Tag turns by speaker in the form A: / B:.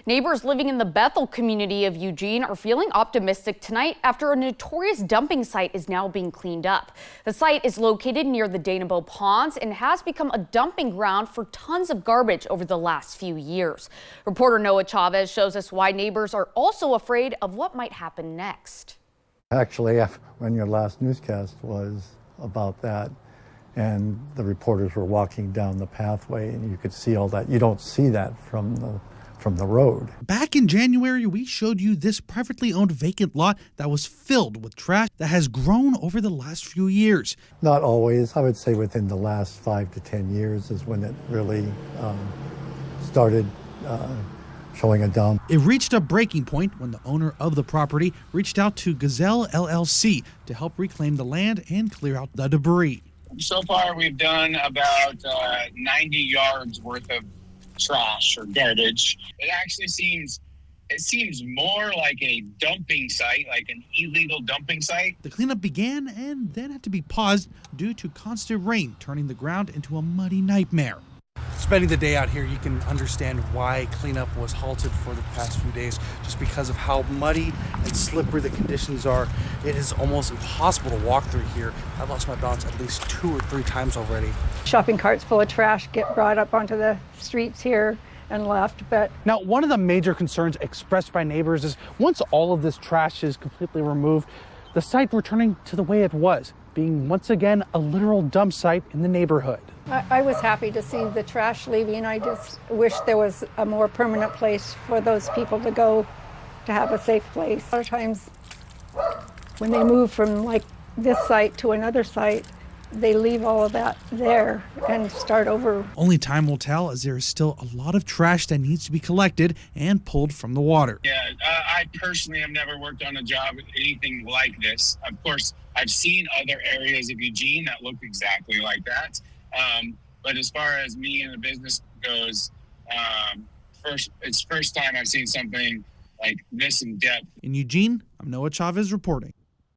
A: Neighbors living in the Bethel community of Eugene are feeling optimistic tonight after a notorious dumping site is now being cleaned up. The site is located near the Danabo Ponds and has become a dumping ground for tons of garbage over the last few years. Reporter Noah Chavez shows us why neighbors are also afraid of what might happen next.
B: Actually, when your last newscast was about that, and the reporters were walking down the pathway and you could see all that. You don't see that from the road.
C: Back in January, we showed you this privately owned vacant lot that was filled with trash that has grown over the last few years.
B: Not always. I would say within the last 5 to 10 years is when it really started showing a dump.
C: It reached a breaking point when the owner of the property reached out to Gazelle LLC to help reclaim the land and clear out the debris.
D: So far, we've done about 90 yards worth of trash or garbage. It actually seems more like a dumping site, like an illegal dumping site.
C: The cleanup began and then had to be paused due to constant rain, turning the ground into a muddy nightmare. Spending the day out here, you can understand why cleanup was halted for the past few days, just because of how muddy and slippery the conditions are. It is almost impossible to walk through here. I've lost my balance at least 2 or 3 times already.
E: Shopping carts full of trash get brought up onto the streets here and left. But
F: now, one of the major concerns expressed by neighbors is once all of this trash is completely removed, the site returning to the way it was, being once again a literal dump site in the neighborhood.
E: I was happy to see the trash leaving. I just wish there was a more permanent place for those people to go to have a safe place. A lot of times when they move from like this site to another site, they leave all of that there and start over.
C: Only time will tell, as there is still a lot of trash that needs to be collected and pulled from the water.
D: Yeah, I personally have never worked on a job with anything like this. Of course, I've seen other areas of Eugene that look exactly like that. But as far as me and the business goes, it's first time I've seen something like this in depth.
C: In Eugene, I'm Noah Chavez reporting.